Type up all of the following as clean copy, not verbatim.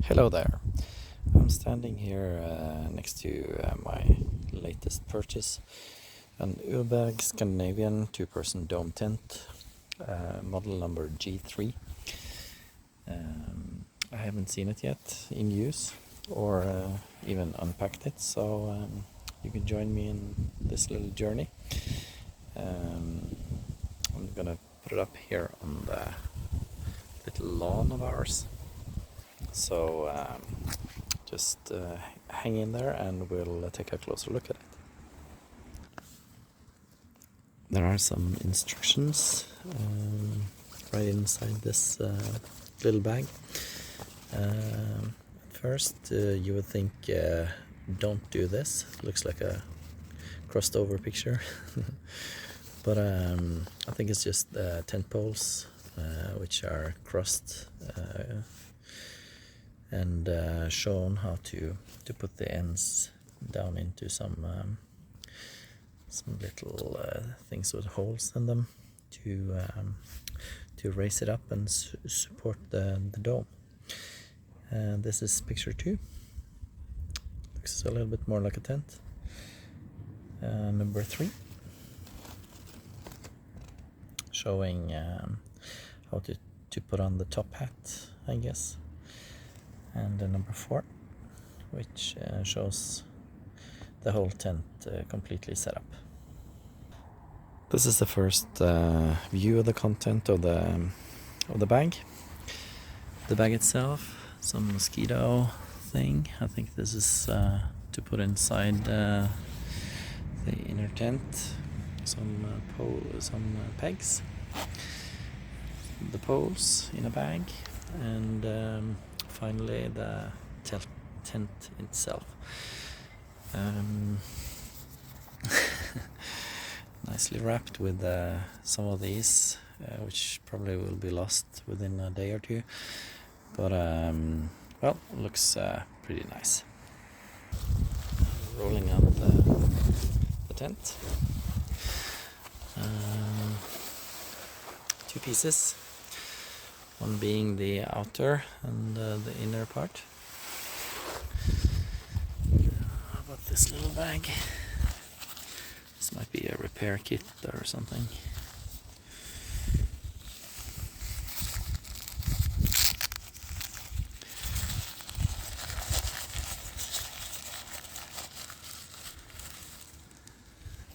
Hello there. I'm standing here next to my latest purchase, an Urberg Skandinavien two-person dome tent, model number G3. I haven't seen it yet in use or even unpacked it, so you can join me in this little journey. I'm gonna put it up here on the little lawn of ours. So just hang in there and we'll take a closer look at it. There are some instructions right inside this little bag. At first you would think don't do this. Looks like a crossed over picture. But I think it's just tent poles which are crossed and shown how to put the ends down into some little things with holes in them to raise it up and support the dome. This is picture 2. Looks a little bit more like a tent. Number 3, showing how to put on the top hat, I guess. And number 4, which shows the whole tent completely set up. This is the first view of the content of the bag. The bag itself, some mosquito thing. I think this is to put inside the inner tent. Some pegs. The poles in a bag, and finally the tent itself. Nicely wrapped with some of these, which probably will be lost within a day or two, but well, looks pretty nice. Rolling out the tent. 2 pieces, one being the outer and the inner part. How about this little bag? This might be a repair kit or something.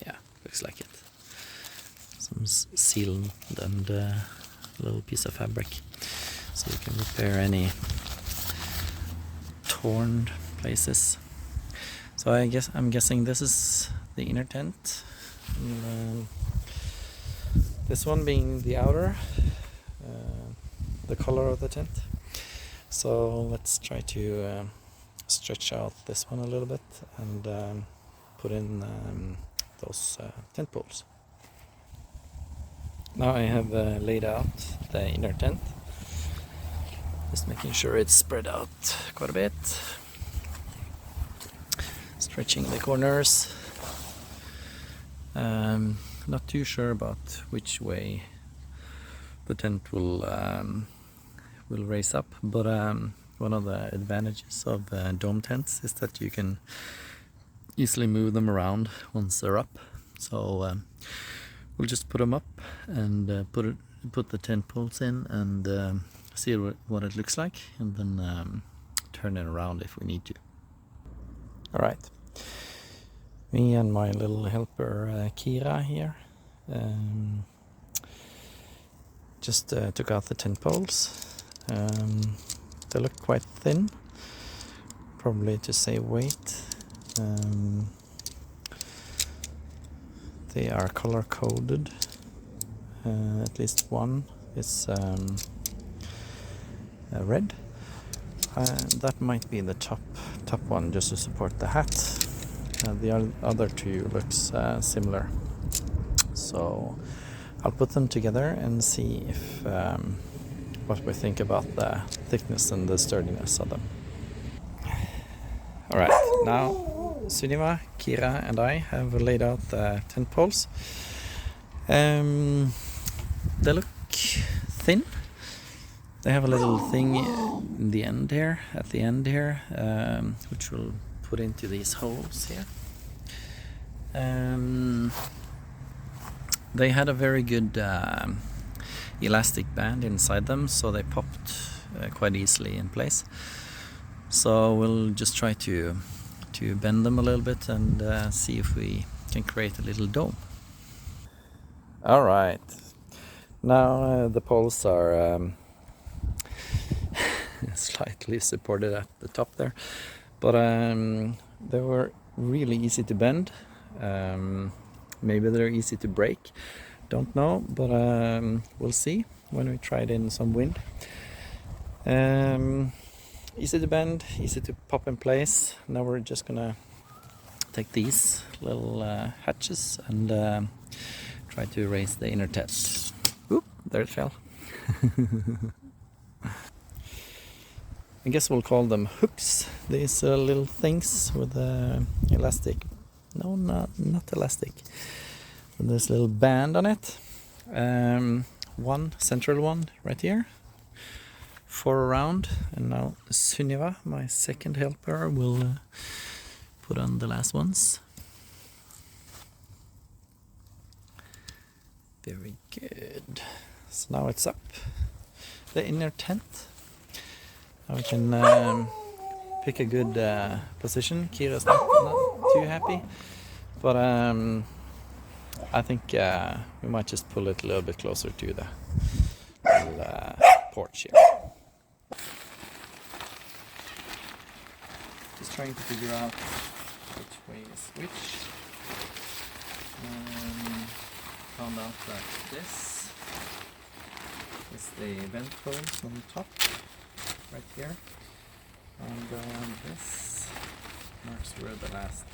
Yeah, looks like it. Some sealant and a little piece of fabric, so you can repair any torn places. So I'm guessing this is the inner tent, and this one being the outer, the color of the tent. So let's try to stretch out this one a little bit and put in those tent poles. Now I have laid out the inner tent, just making sure it's spread out quite a bit, stretching the corners. Not too sure about which way the tent will raise up, but one of the advantages of dome tents is that you can easily move them around once they're up. So we'll just put them up and put the tent poles in and see what it looks like, and then turn it around if we need to. All right. Me and my little helper Kira here just took out the tent poles. They look quite thin, probably to save weight. They are color coded. At least one is red. That might be the top one, just to support the hat. The other 2 looks similar. So I'll put them together and see if what we think about the thickness and the sturdiness of them. All right, now Sunniva, Kira and I have laid out the tent poles. They look thin. They have a little thing in the end here, at the end here, which we'll put into these holes here. They had a very good elastic band inside them, so they popped quite easily in place. So we'll just try to bend them a little bit and see if we can create a little dome. All right, now the poles are slightly supported at the top there, but they were really easy to bend. Maybe they're easy to break, don't know, but we'll see when we try it in some wind. Easy to bend, easy to pop in place. Now we're just gonna take these little hatches and try to raise the inner tent. Oop, there it fell. I guess we'll call them hooks, these little things with elastic. No, not elastic. With this little band on it. One central one right here. 4 around. And now Sunniva, my second helper, will put on the last ones. Very good. So now it's up. The inner tent. Now we can pick a good position. Kira's not too happy, but I think we might just pull it a little bit closer to the little, porch here. Just trying to figure out which way is which. Found out that this is the vent holes on the top, right here, and this marks where the last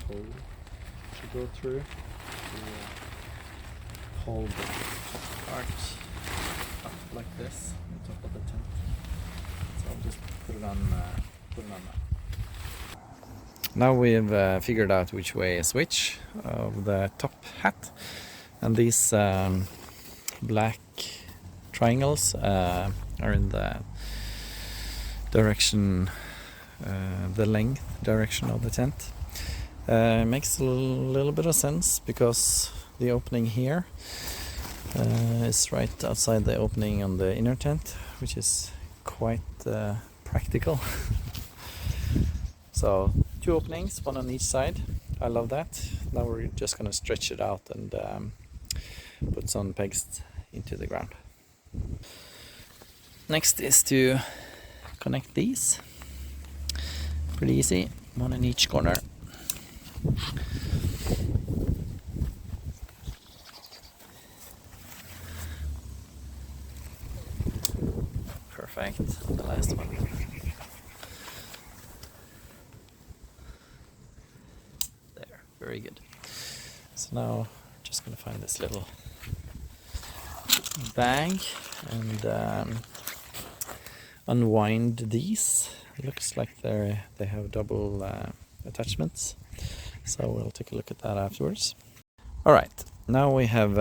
hole should go through to hold the top part up like this on top of the tent. So I'll just put it on now. Now we've figured out which way is which of the top hat, and these black triangles are in the direction, the length direction of the tent. Makes a little bit of sense because the opening here is right outside the opening on the inner tent, which is quite practical. So 2 openings, 1 on each side. I love that. Now we're just gonna stretch it out and put some pegs into the ground. Next is to connect these. Pretty easy, 1 in each corner. Perfect, the last one. There, very good. So now just gonna find this little bag and unwind these. It looks like they have double attachments, so we'll take a look at that afterwards. All right, now we have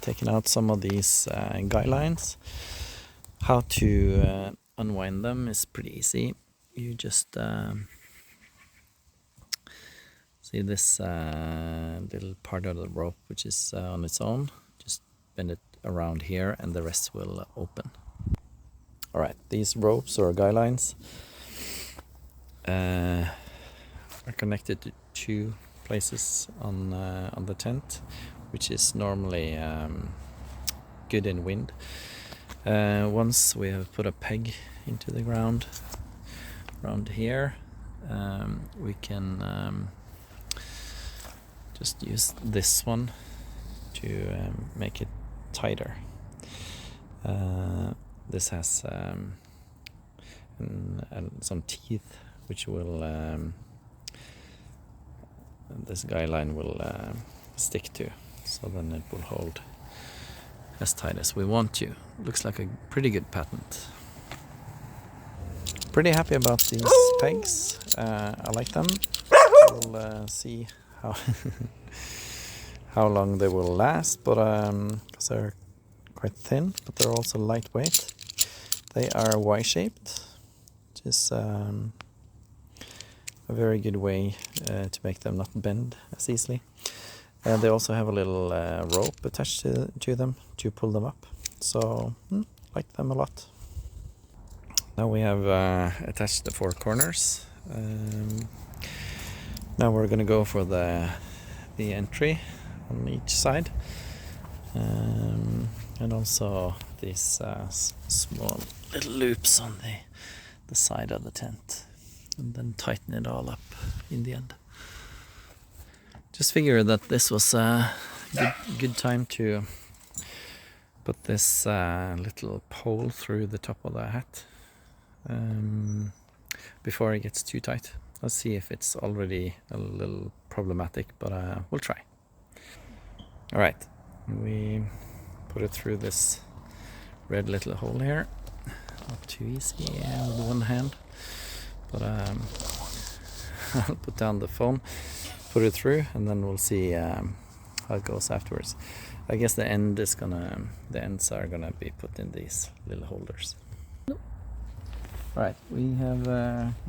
taken out some of these guy lines. How to unwind them is pretty easy. You just see this little part of the rope which is on its own. Just bend it around here and the rest will open. All right, these ropes or guy lines are connected to 2 places on the tent, which is normally good in wind. Once we have put a peg into the ground around here, we can just use this one to make it tighter. This has some teeth which will this guy line will stick to, so then it will hold as tight as we want to. Looks like a pretty good patent. Pretty happy about these pegs. I like them. We'll see how how long they will last, but 'cause they're quite thin, but they're also lightweight. They are Y-shaped, which is a very good way to make them not bend as easily. They also have a little rope attached to them to pull them up, so like them a lot. Now we have attached the 4 corners. Now we're gonna go for the entry on each side, and also these small little loops on the side of the tent, and then tighten it all up in the end. Just figured that this was a good time to put this little pole through the top of the hat before it gets too tight. Let's see if it's already a little problematic, but we'll try. Alright, we put it through this red little hole here. Not too easy with one hand, but I'll put down the phone, put it through, and then we'll see how it goes afterwards. I guess the ends are gonna be put in these little holders. Right, we have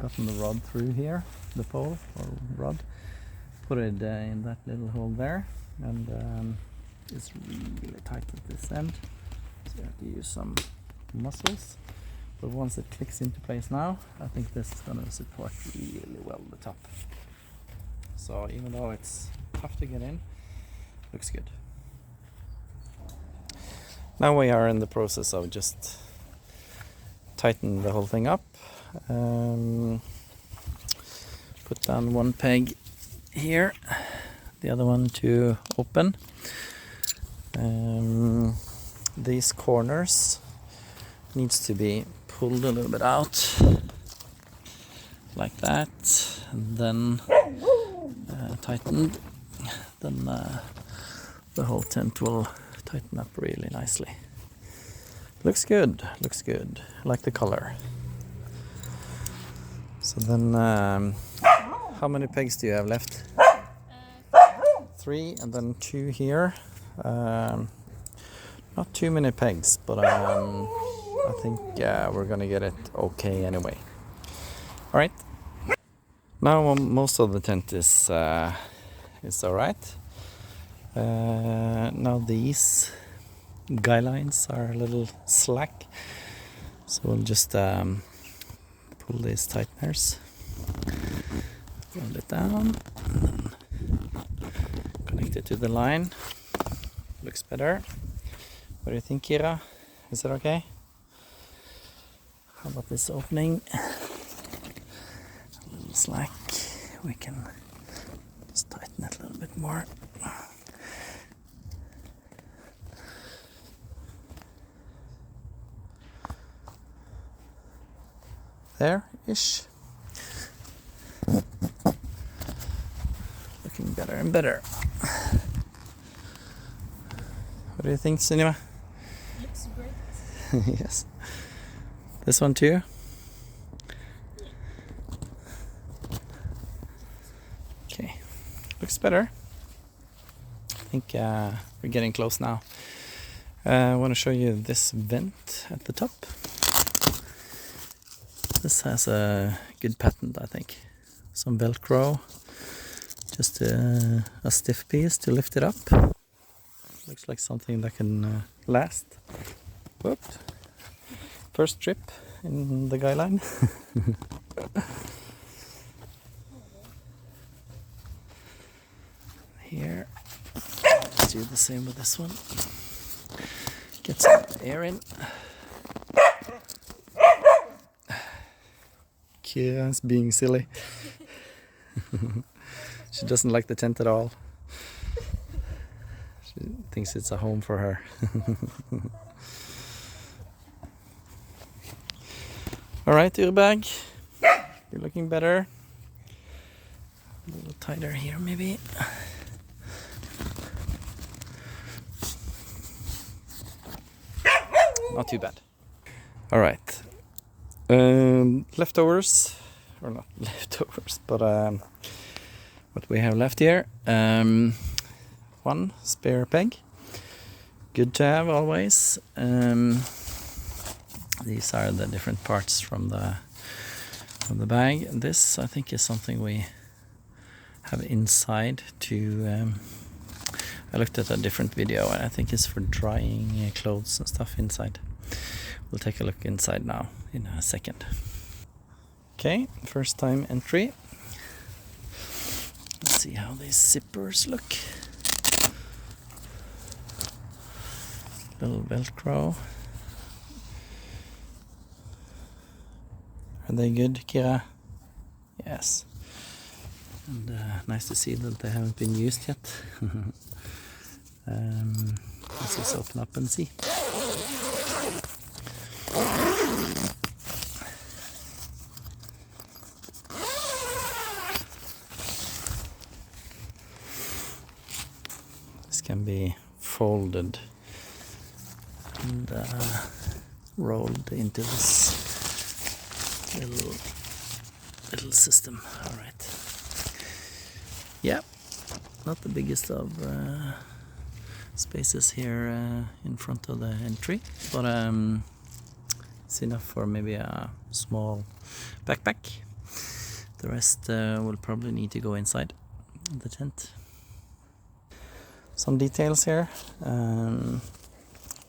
gotten the rod through here, the pole or rod, put it in that little hole there, and it's really tight at this end, so you have to use some muscles. But once it clicks into place now, I think this is going to support really well the top. So even though it's tough to get in, looks good. Now we are in the process of just tighten the whole thing up. Put down one peg here, the other one to open. These corners needs to be pulled a little bit out like that, and then tightened. Then the whole tent will tighten up really nicely. Looks good, looks good. I like the color. So then, how many pegs do you have left? 3, and then 2 here. Not too many pegs, but I think we're gonna get it okay anyway. All right. Now most of the tent is all right. Now these guy lines are a little slack, so we'll just pull these tighteners, roll it down, and then connect it to the line. Looks better. What do you think, Kira? Is it okay? How about this opening? A little slack. We can just tighten it a little bit more. There-ish. Looking better and better. What do you think, Sunniva? Looks great. Yes. This one too? Okay. Looks better. I think we're getting close now. I want to show you this vent at the top. This has a good patent, I think. Some Velcro, just a stiff piece to lift it up. Looks like something that can last. Whoops. First trip in the guy line. Here, let's do the same with this one. Get some air in. Kira's being silly. She doesn't like the tent at all. She thinks it's a home for her. All right, Urberg, you're looking better. A little tighter here, maybe. Not too bad. All right. Leftovers, or not leftovers, but what we have left here. One spare peg. good to have always. These are the different parts from the bag. This I think is something we have inside to I looked at a different video and I think it's for drying clothes and stuff inside. We'll take a look inside now in a second. Okay, first time entry. Let's see how these zippers look. Little Velcro. Are they good, Kira? Yes. And nice to see that they haven't been used yet. Let's just open up and see. This can be folded and rolled into this little system. All right. Yeah, not the biggest of spaces here in front of the entry, but it's enough for maybe a small backpack. The rest will probably need to go inside the tent. Some details here.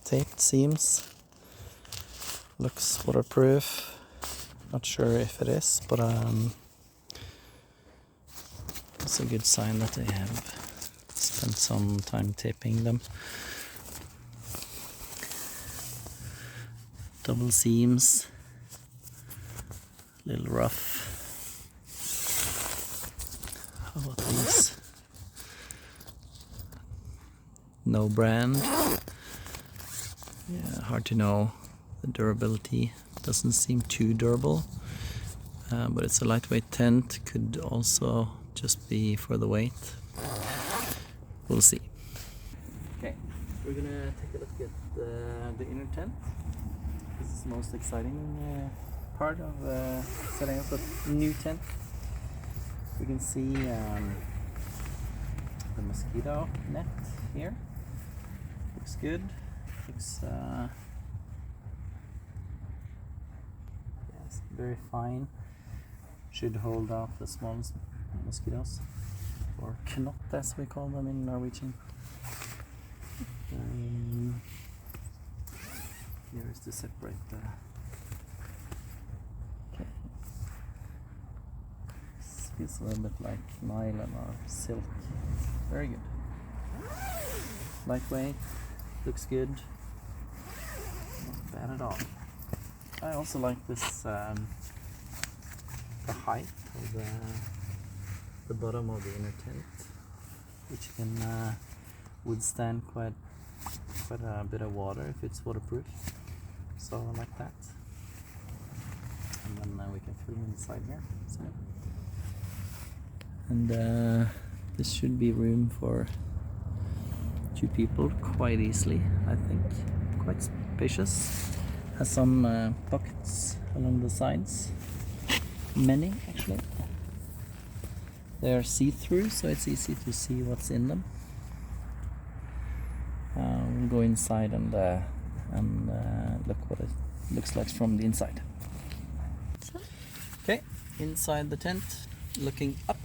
Taped seams. Looks waterproof. Not sure if it is, but it's a good sign that they have spent some time taping them. Double seams, little rough. How about these? No brand. Yeah, hard to know. The durability doesn't seem too durable, but it's a lightweight tent. Could also just be for the weight. We'll see. Okay, we're gonna take a look at the inner tent. This is the most exciting part of setting up a new tent. We can see the mosquito net here. Looks good. Looks yes, very fine. Should hold off the smallest mosquitoes, or knot as we call them in Norwegian. Here is to separate the. Okay. This feels a little bit like nylon or silk. Very good. Lightweight, looks good. Not bad at all. I also like this the height of the bottom of the inner tent, which can withstand quite a bit of water if it's waterproof. So I like that. And then we can film inside here. So. And this should be room for 2 people quite easily, I think. Quite spacious. Has some pockets along the sides. Many actually. They are see-through, so it's easy to see what's in them. We'll go inside and look what it looks like from the inside. Okay, inside the tent, looking up,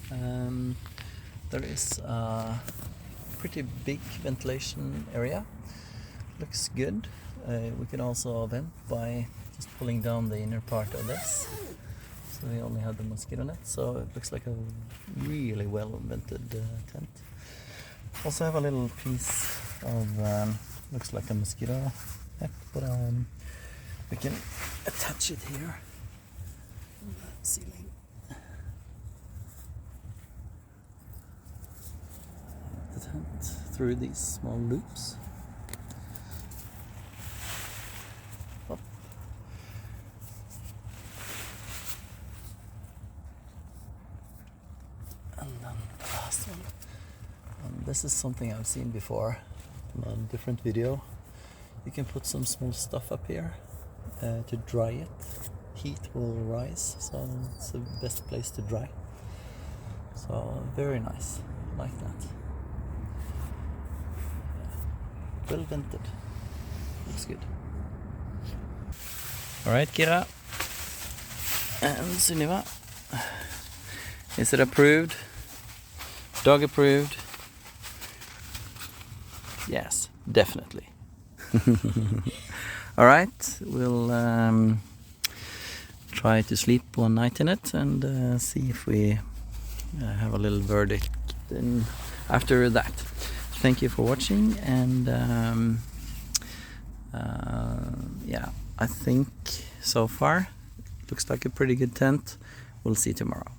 there is a pretty big ventilation area. Looks good. We can also vent by just pulling down the inner part of this. So we only have the mosquito net, so it looks like a really well vented tent. Also have a little piece of looks like a mosquito net, but we can attach it here on the ceiling. The tent through these small loops. Up. And then the last one. And this is something I've seen before in a different video. You can put some small stuff up here to dry it. Heat will rise, so it's the best place to dry. So very nice, like that. well vented. Looks good. Alright, Kira and Sunniva, is it approved? Dog approved? Yes, definitely. Alright, we'll try to sleep one night in it and see if we have a little verdict after that. Thank you for watching, and yeah, I think so far looks like a pretty good tent. We'll see tomorrow.